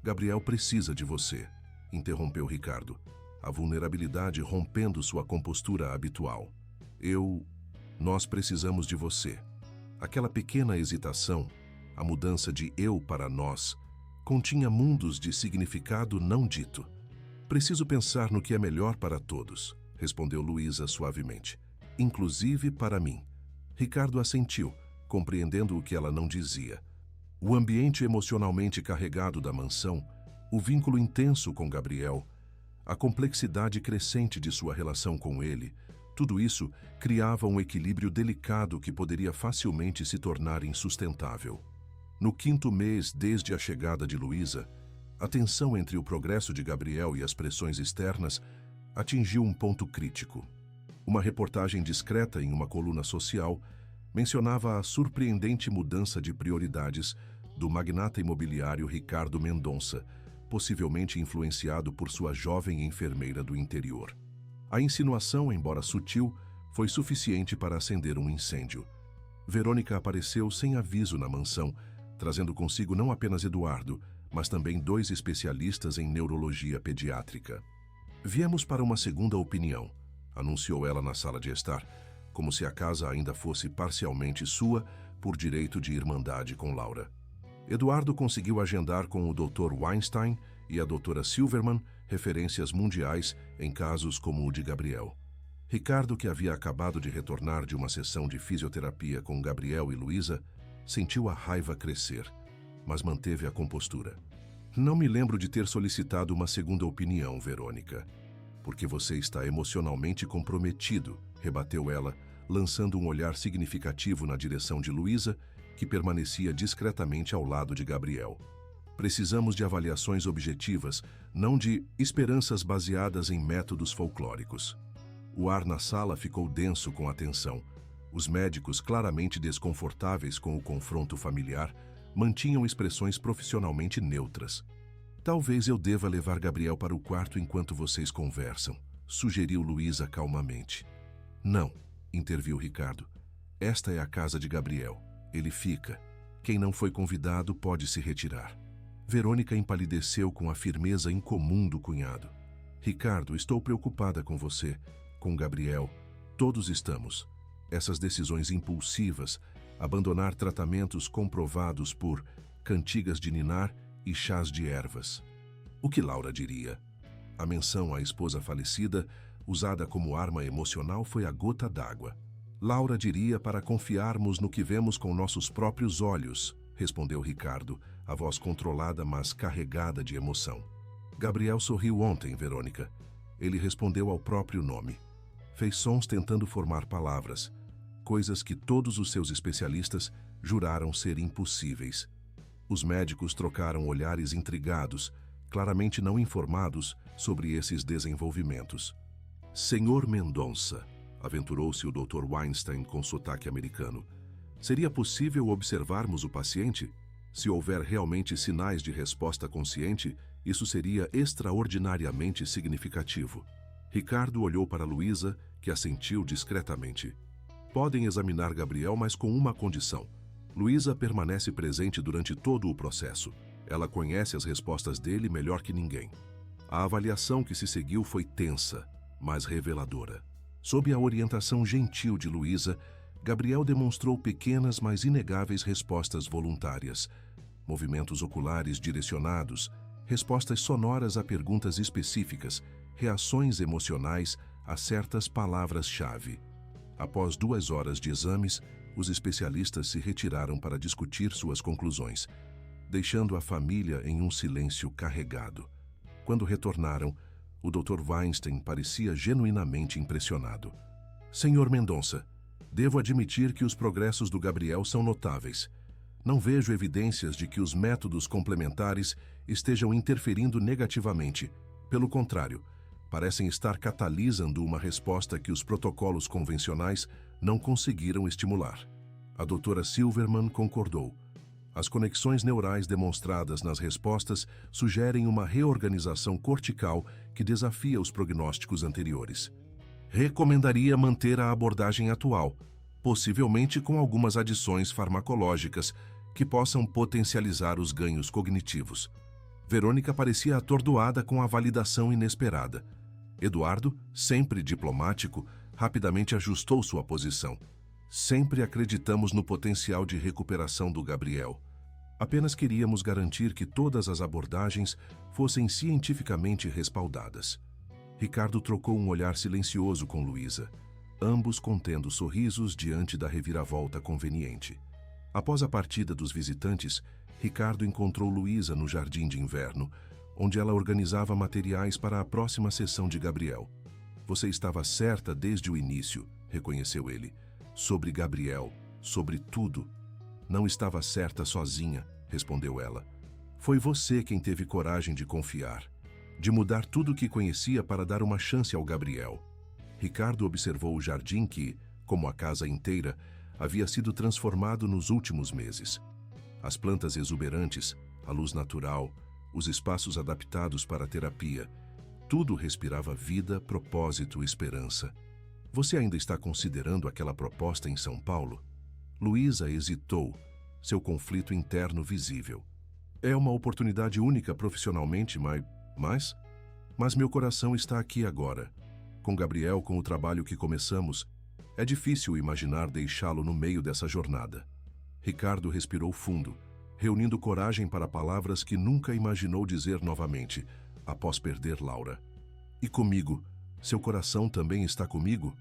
Gabriel precisa de você, interrompeu Ricardo, a vulnerabilidade rompendo sua compostura habitual. Nós precisamos de você. Aquela pequena hesitação, a mudança de eu para nós, continha mundos de significado não dito. Preciso pensar no que é melhor para todos, respondeu Luísa suavemente. Inclusive para mim. Ricardo assentiu, compreendendo o que ela não dizia. O ambiente emocionalmente carregado da mansão, o vínculo intenso com Gabriel, a complexidade crescente de sua relação com ele, tudo isso criava um equilíbrio delicado que poderia facilmente se tornar insustentável. No 5º mês desde a chegada de Luísa, a tensão entre o progresso de Gabriel e as pressões externas atingiu um ponto crítico. Uma reportagem discreta em uma coluna social mencionava a surpreendente mudança de prioridades do magnata imobiliário Ricardo Mendonça, possivelmente influenciado por sua jovem enfermeira do interior. A insinuação, embora sutil, foi suficiente para acender um incêndio. Verônica apareceu sem aviso na mansão, trazendo consigo não apenas Eduardo, mas também 2 especialistas em neurologia pediátrica. "Viemos para uma segunda opinião", anunciou ela na sala de estar, como se a casa ainda fosse parcialmente sua, por direito de irmandade com Laura. Eduardo conseguiu agendar com o Dr. Weinstein e a Dra. Silverman referências mundiais em casos como o de Gabriel. Ricardo, que havia acabado de retornar de uma sessão de fisioterapia com Gabriel e Luísa, sentiu a raiva crescer, mas manteve a compostura. "Não me lembro de ter solicitado uma segunda opinião, Verônica. Porque você está emocionalmente comprometido", rebateu ela, lançando um olhar significativo na direção de Luísa, que permanecia discretamente ao lado de Gabriel. "Precisamos de avaliações objetivas, não de esperanças baseadas em métodos folclóricos." O ar na sala ficou denso com a tensão. Os médicos, claramente desconfortáveis com o confronto familiar, mantinham expressões profissionalmente neutras. "Talvez eu deva levar Gabriel para o quarto enquanto vocês conversam", sugeriu Luísa calmamente. "Não", interviu Ricardo. "Esta é a casa de Gabriel. Ele fica. Quem não foi convidado pode se retirar." Verônica empalideceu com a firmeza incomum do cunhado. "Ricardo, estou preocupada com você, com Gabriel. Todos estamos. Essas decisões impulsivas, abandonar tratamentos comprovados por cantigas de ninar e chás de ervas. O que Laura diria? A menção à esposa falecida, usada como arma emocional, foi a gota d'água. Laura diria para confiarmos no que vemos com nossos próprios olhos, respondeu Ricardo, a voz controlada, mas carregada de emoção. Gabriel sorriu ontem, Verônica. Ele respondeu ao próprio nome. Fez sons tentando formar palavras, coisas que todos os seus especialistas juraram ser impossíveis. Os médicos trocaram olhares intrigados, claramente não informados sobre esses desenvolvimentos. Senhor Mendonça, aventurou-se o Dr. Weinstein com sotaque americano. Seria possível observarmos o paciente? Se houver realmente sinais de resposta consciente, isso seria extraordinariamente significativo. Ricardo olhou para Luísa, que assentiu discretamente. Podem examinar Gabriel, mas com uma condição. Luísa permanece presente durante todo o processo. Ela conhece as respostas dele melhor que ninguém. A avaliação que se seguiu foi tensa, mas reveladora. Sob a orientação gentil de Luísa, Gabriel demonstrou pequenas, mas inegáveis respostas voluntárias. Movimentos oculares direcionados, respostas sonoras a perguntas específicas, reações emocionais a certas palavras-chave. Após 2 horas de exames, os especialistas se retiraram para discutir suas conclusões, deixando a família em um silêncio carregado. Quando retornaram, o Dr. Weinstein parecia genuinamente impressionado. Senhor Mendonça, devo admitir que os progressos do Gabriel são notáveis. Não vejo evidências de que os métodos complementares estejam interferindo negativamente. Pelo contrário, parecem estar catalisando uma resposta que os protocolos convencionais não conseguiram estimular. A doutora Silverman concordou. As conexões neurais demonstradas nas respostas sugerem uma reorganização cortical que desafia os prognósticos anteriores. Recomendaria manter a abordagem atual, possivelmente com algumas adições farmacológicas que possam potencializar os ganhos cognitivos. Verônica parecia atordoada com a validação inesperada. Eduardo, sempre diplomático, rapidamente ajustou sua posição. Sempre acreditamos no potencial de recuperação do Gabriel. Apenas queríamos garantir que todas as abordagens fossem cientificamente respaldadas. Ricardo trocou um olhar silencioso com Luísa, ambos contendo sorrisos diante da reviravolta conveniente. Após a partida dos visitantes, Ricardo encontrou Luísa no jardim de inverno, onde ela organizava materiais para a próxima sessão de Gabriel. Você estava certa desde o início, reconheceu ele. Sobre Gabriel, sobre tudo. Não estava certa sozinha, respondeu ela. Foi você quem teve coragem de confiar, de mudar tudo o que conhecia para dar uma chance ao Gabriel. Ricardo observou o jardim que, como a casa inteira, havia sido transformado nos últimos meses. As plantas exuberantes, a luz natural, os espaços adaptados para a terapia, tudo respirava vida, propósito e esperança. Você ainda está considerando aquela proposta em São Paulo? Luísa hesitou, seu conflito interno visível. É uma oportunidade única profissionalmente, mas meu coração está aqui agora. Com Gabriel, com o trabalho que começamos, é difícil imaginar deixá-lo no meio dessa jornada. Ricardo respirou fundo, reunindo coragem para palavras que nunca imaginou dizer novamente, após perder Laura. E comigo? Seu coração também está comigo?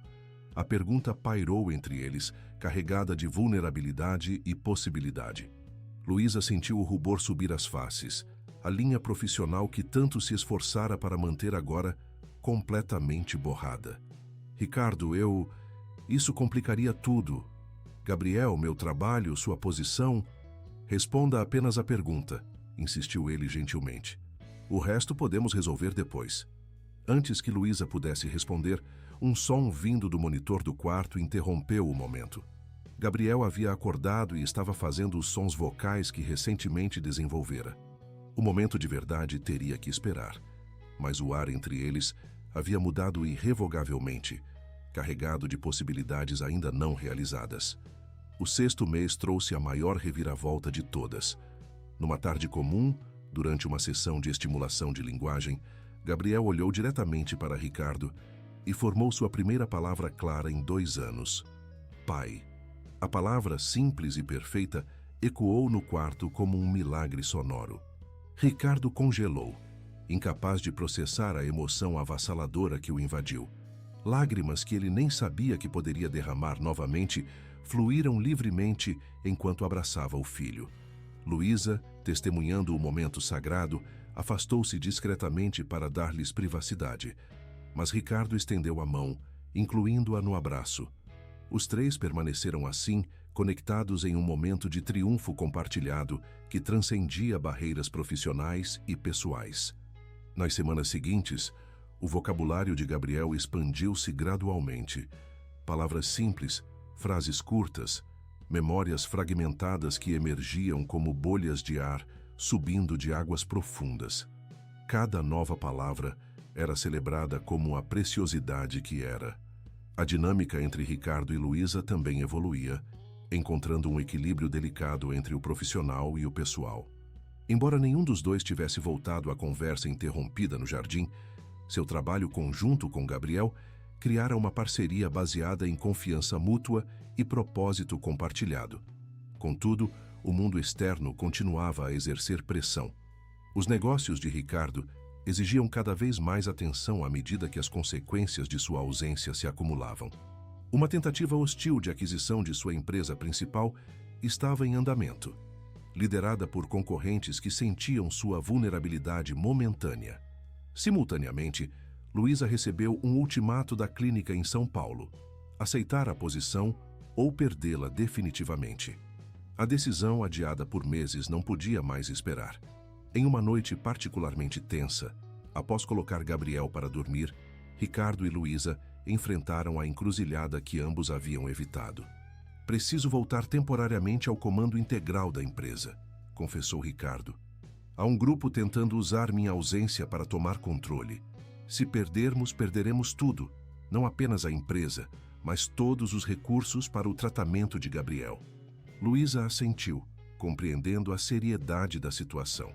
A pergunta pairou entre eles, carregada de vulnerabilidade e possibilidade. Luísa sentiu o rubor subir as faces, a linha profissional que tanto se esforçara para manter agora completamente borrada. Ricardo, isso complicaria tudo. Gabriel, meu trabalho, sua posição... Responda apenas a pergunta, insistiu ele gentilmente. O resto podemos resolver depois. Antes que Luísa pudesse responder, um som vindo do monitor do quarto interrompeu o momento. Gabriel havia acordado e estava fazendo os sons vocais que recentemente desenvolvera. O momento de verdade teria que esperar, mas o ar entre eles havia mudado irrevogavelmente, carregado de possibilidades ainda não realizadas. O 6º mês trouxe a maior reviravolta de todas. Numa tarde comum, durante uma sessão de estimulação de linguagem, Gabriel olhou diretamente para Ricardo e formou sua primeira palavra clara em 2 anos. Pai. A palavra, simples e perfeita, ecoou no quarto como um milagre sonoro. Ricardo congelou, incapaz de processar a emoção avassaladora que o invadiu. Lágrimas que ele nem sabia que poderia derramar novamente fluíram livremente enquanto abraçava o filho. Luísa, testemunhando o momento sagrado, afastou-se discretamente para dar-lhes privacidade. Mas Ricardo estendeu a mão, incluindo-a no abraço. Os 3 permaneceram assim, conectados em um momento de triunfo compartilhado que transcendia barreiras profissionais e pessoais. Nas semanas seguintes, o vocabulário de Gabriel expandiu-se gradualmente. Palavras simples, frases curtas, memórias fragmentadas que emergiam como bolhas de ar, subindo de águas profundas. Cada nova palavra era celebrada como a preciosidade que era. A dinâmica entre Ricardo e Luísa também evoluía, encontrando um equilíbrio delicado entre o profissional e o pessoal. Embora nenhum dos dois tivesse voltado à conversa interrompida no jardim, seu trabalho conjunto com Gabriel criara uma parceria baseada em confiança mútua e propósito compartilhado. Contudo, o mundo externo continuava a exercer pressão. Os negócios de Ricardo exigiam cada vez mais atenção à medida que as consequências de sua ausência se acumulavam. Uma tentativa hostil de aquisição de sua empresa principal estava em andamento, liderada por concorrentes que sentiam sua vulnerabilidade momentânea. Simultaneamente, Luísa recebeu um ultimato da clínica em São Paulo: aceitar a posição ou perdê-la definitivamente. A decisão, adiada por meses, não podia mais esperar. Em uma noite particularmente tensa, após colocar Gabriel para dormir, Ricardo e Luísa enfrentaram a encruzilhada que ambos haviam evitado. Preciso voltar temporariamente ao comando integral da empresa, confessou Ricardo. Há um grupo tentando usar minha ausência para tomar controle. Se perdermos, perderemos tudo, não apenas a empresa, mas todos os recursos para o tratamento de Gabriel. Luísa assentiu, compreendendo a seriedade da situação.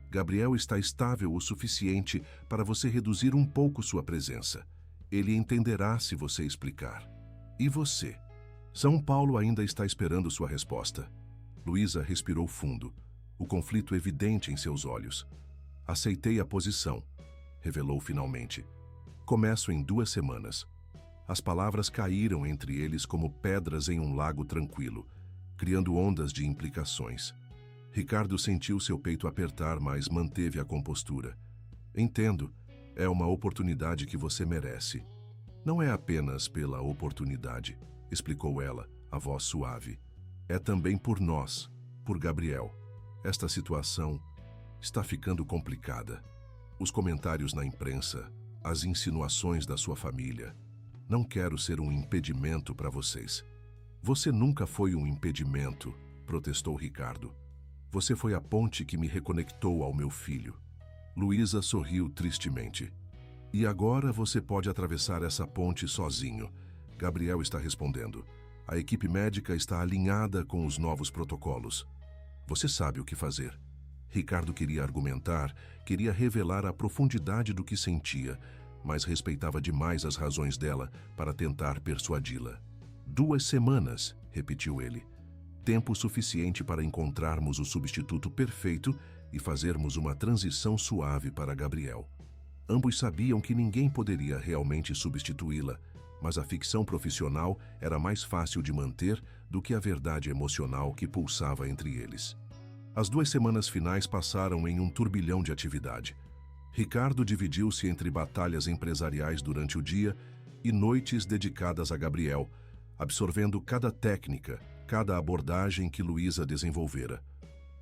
Gabriel está estável o suficiente para você reduzir um pouco sua presença. Ele entenderá se você explicar. E você? São Paulo ainda está esperando sua resposta. Luísa respirou fundo, o conflito evidente em seus olhos. Aceitei a posição, revelou finalmente. Começo em 2 semanas. As palavras caíram entre eles como pedras em um lago tranquilo. criando ondas de implicações. Ricardo sentiu seu peito apertar, mas manteve a compostura. Entendo, é uma oportunidade que você merece. Não é apenas pela oportunidade, explicou ela, a voz suave. É também por nós, por Gabriel. Esta situação está ficando complicada. Os comentários na imprensa, as insinuações da sua família. Não quero ser um impedimento para vocês. Você nunca foi um impedimento, protestou Ricardo. Você foi a ponte que me reconectou ao meu filho. Luísa sorriu tristemente. E agora você pode atravessar essa ponte sozinho. Gabriel está respondendo. A equipe médica está alinhada com os novos protocolos. Você sabe o que fazer. Ricardo queria argumentar, queria revelar a profundidade do que sentia, mas respeitava demais as razões dela para tentar persuadi-la. 2 semanas, repetiu ele. Tempo suficiente para encontrarmos o substituto perfeito e fazermos uma transição suave para Gabriel. Ambos sabiam que ninguém poderia realmente substituí-la, mas a ficção profissional era mais fácil de manter do que a verdade emocional que pulsava entre eles. As 2 semanas finais passaram em um turbilhão de atividade. Ricardo dividiu-se entre batalhas empresariais durante o dia e noites dedicadas a Gabriel, absorvendo cada técnica, cada abordagem que Luísa desenvolvera.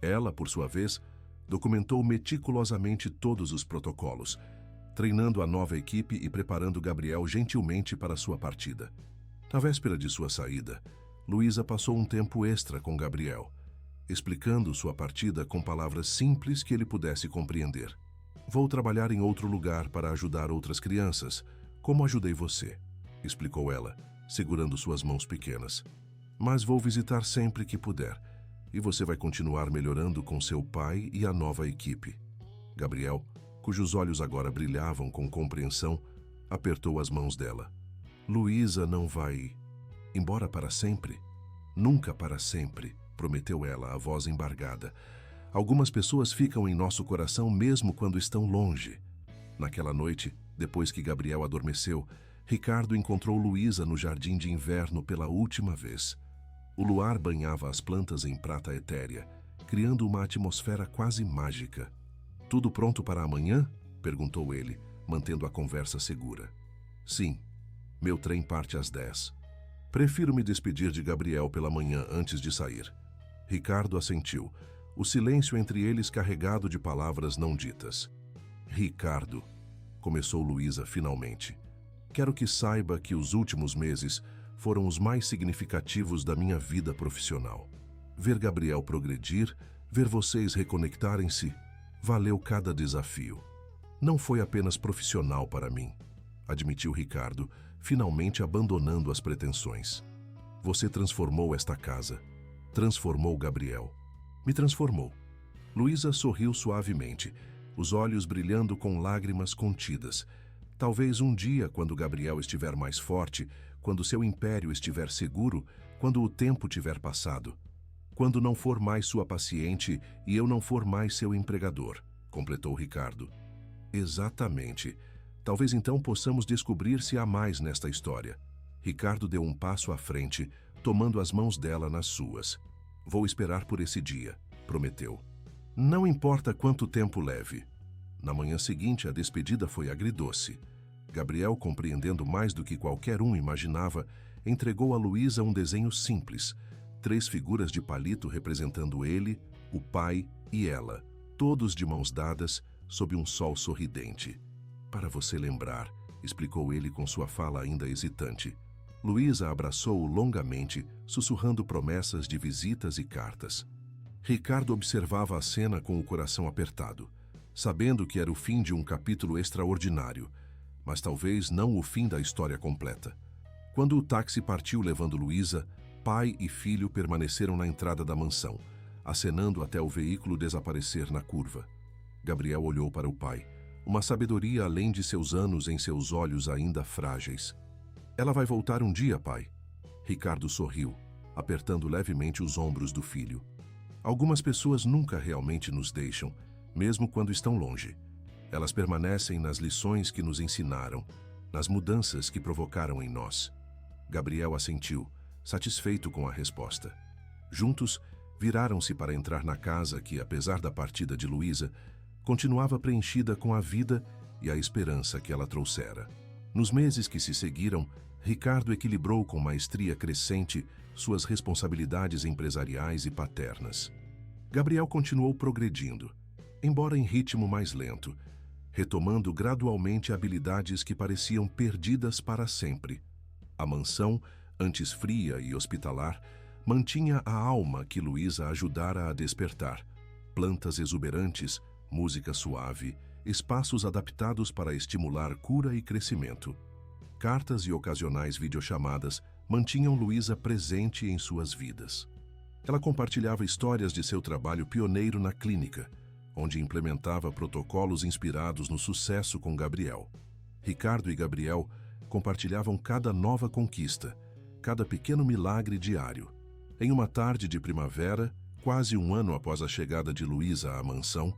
Ela, por sua vez, documentou meticulosamente todos os protocolos, treinando a nova equipe e preparando Gabriel gentilmente para sua partida. Na véspera de sua saída, Luísa passou um tempo extra com Gabriel, explicando sua partida com palavras simples que ele pudesse compreender. Vou trabalhar em outro lugar para ajudar outras crianças, como ajudei você, explicou ela, segurando suas mãos pequenas. Mas vou visitar sempre que puder, e você vai continuar melhorando com seu pai e a nova equipe. Gabriel, cujos olhos agora brilhavam com compreensão, apertou as mãos dela. Luísa não vai embora para sempre? Nunca para sempre, prometeu ela, a voz embargada. Algumas pessoas ficam em nosso coração mesmo quando estão longe. Naquela noite, depois que Gabriel adormeceu, Ricardo encontrou Luísa no jardim de inverno pela última vez. O luar banhava as plantas em prata etérea, criando uma atmosfera quase mágica. Tudo pronto para amanhã? Perguntou ele, mantendo a conversa segura. Sim, meu trem parte às 10. Prefiro me despedir de Gabriel pela manhã antes de sair. Ricardo assentiu, o silêncio entre eles carregado de palavras não ditas. Ricardo, começou Luísa finalmente. Quero que saiba que os últimos meses foram os mais significativos da minha vida profissional. Ver Gabriel progredir, ver vocês reconectarem-se, valeu cada desafio. Não foi apenas profissional para mim, admitiu Ricardo, finalmente abandonando as pretensões. Você transformou esta casa, transformou Gabriel. Me transformou. Luísa sorriu suavemente, os olhos brilhando com lágrimas contidas. Talvez um dia, quando Gabriel estiver mais forte, quando seu império estiver seguro, quando o tempo tiver passado. Quando não for mais sua paciente e eu não for mais seu empregador, completou Ricardo. Exatamente. Talvez então possamos descobrir se há mais nesta história. Ricardo deu um passo à frente, tomando as mãos dela nas suas. Vou esperar por esse dia, prometeu. Não importa quanto tempo leve. Na manhã seguinte, a despedida foi agridoce. Gabriel, compreendendo mais do que qualquer um imaginava, entregou a Luísa um desenho simples, 3 figuras de palito representando ele, o pai e ela, todos de mãos dadas, sob um sol sorridente. Para você lembrar, explicou ele com sua fala ainda hesitante. Luísa abraçou-o longamente, sussurrando promessas de visitas e cartas. Ricardo observava a cena com o coração apertado, sabendo que era o fim de um capítulo extraordinário, mas talvez não o fim da história completa. Quando o táxi partiu levando Luísa, pai e filho permaneceram na entrada da mansão, acenando até o veículo desaparecer na curva. Gabriel olhou para o pai, uma sabedoria além de seus anos em seus olhos ainda frágeis. Ela vai voltar um dia, pai. Ricardo sorriu, apertando levemente os ombros do filho. Algumas pessoas nunca realmente nos deixam, mesmo quando estão longe. Elas permanecem nas lições que nos ensinaram, nas mudanças que provocaram em nós. Gabriel assentiu, satisfeito com a resposta. Juntos, viraram-se para entrar na casa que, apesar da partida de Luísa, continuava preenchida com a vida e a esperança que ela trouxera. Nos meses que se seguiram, Ricardo equilibrou com maestria crescente suas responsabilidades empresariais e paternas. Gabriel continuou progredindo, embora em ritmo mais lento, retomando gradualmente habilidades que pareciam perdidas para sempre. A mansão, antes fria e hospitalar, mantinha a alma que Luísa ajudara a despertar. Plantas exuberantes, música suave, espaços adaptados para estimular cura e crescimento. Cartas e ocasionais videochamadas mantinham Luísa presente em suas vidas. Ela compartilhava histórias de seu trabalho pioneiro na clínica, onde implementava protocolos inspirados no sucesso com Gabriel. Ricardo e Gabriel compartilhavam cada nova conquista, cada pequeno milagre diário. Em uma tarde de primavera, quase um ano após a chegada de Luísa à mansão,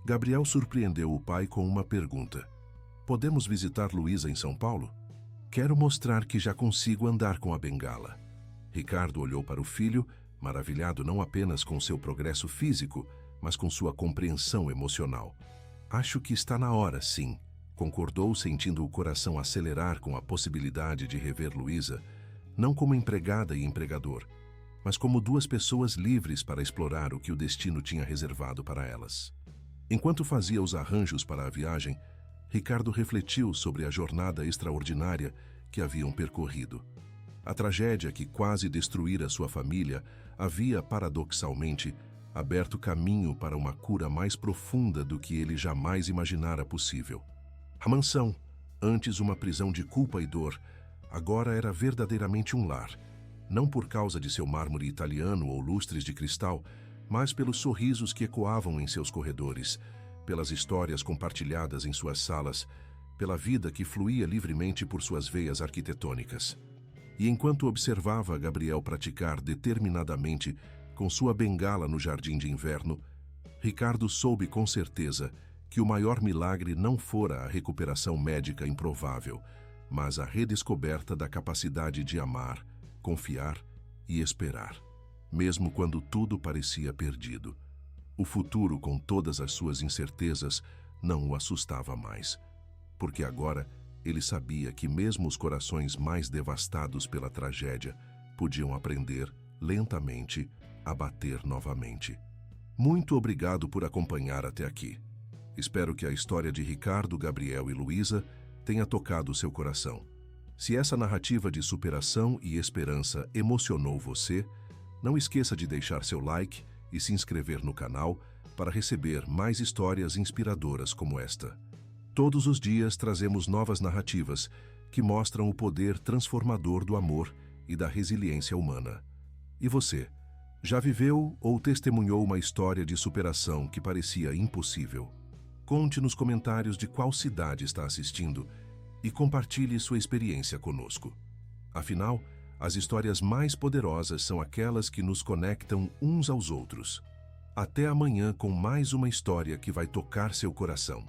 Gabriel surpreendeu o pai com uma pergunta. Podemos visitar Luísa em São Paulo? Quero mostrar que já consigo andar com a bengala. Ricardo olhou para o filho, maravilhado não apenas com seu progresso físico, mas com sua compreensão emocional. Acho que está na hora, sim, concordou, sentindo o coração acelerar com a possibilidade de rever Luísa, não como empregada e empregador, mas como duas pessoas livres para explorar o que o destino tinha reservado para elas. Enquanto fazia os arranjos para a viagem, Ricardo refletiu sobre a jornada extraordinária que haviam percorrido. A tragédia que quase destruíra sua família havia, paradoxalmente, aberto caminho para uma cura mais profunda do que ele jamais imaginara possível. A mansão, antes uma prisão de culpa e dor, agora era verdadeiramente um lar, não por causa de seu mármore italiano ou lustres de cristal, mas pelos sorrisos que ecoavam em seus corredores, pelas histórias compartilhadas em suas salas, pela vida que fluía livremente por suas veias arquitetônicas. E enquanto observava Gabriel praticar determinadamente com sua bengala no jardim de inverno, Ricardo soube com certeza que o maior milagre não fora a recuperação médica improvável, mas a redescoberta da capacidade de amar, confiar e esperar, mesmo quando tudo parecia perdido. O futuro, com todas as suas incertezas, não o assustava mais, porque agora ele sabia que mesmo os corações mais devastados pela tragédia podiam aprender, lentamente, a bater novamente. Muito obrigado por acompanhar até aqui. Espero que a história de Ricardo, Gabriel e Luísa tenha tocado seu coração. Se essa narrativa de superação e esperança emocionou você, não esqueça de deixar seu like e se inscrever no canal para receber mais histórias inspiradoras como esta. Todos os dias trazemos novas narrativas que mostram o poder transformador do amor e da resiliência humana. E você, já viveu ou testemunhou uma história de superação que parecia impossível? Conte nos comentários de qual cidade está assistindo e compartilhe sua experiência conosco. Afinal, as histórias mais poderosas são aquelas que nos conectam uns aos outros. Até amanhã com mais uma história que vai tocar seu coração.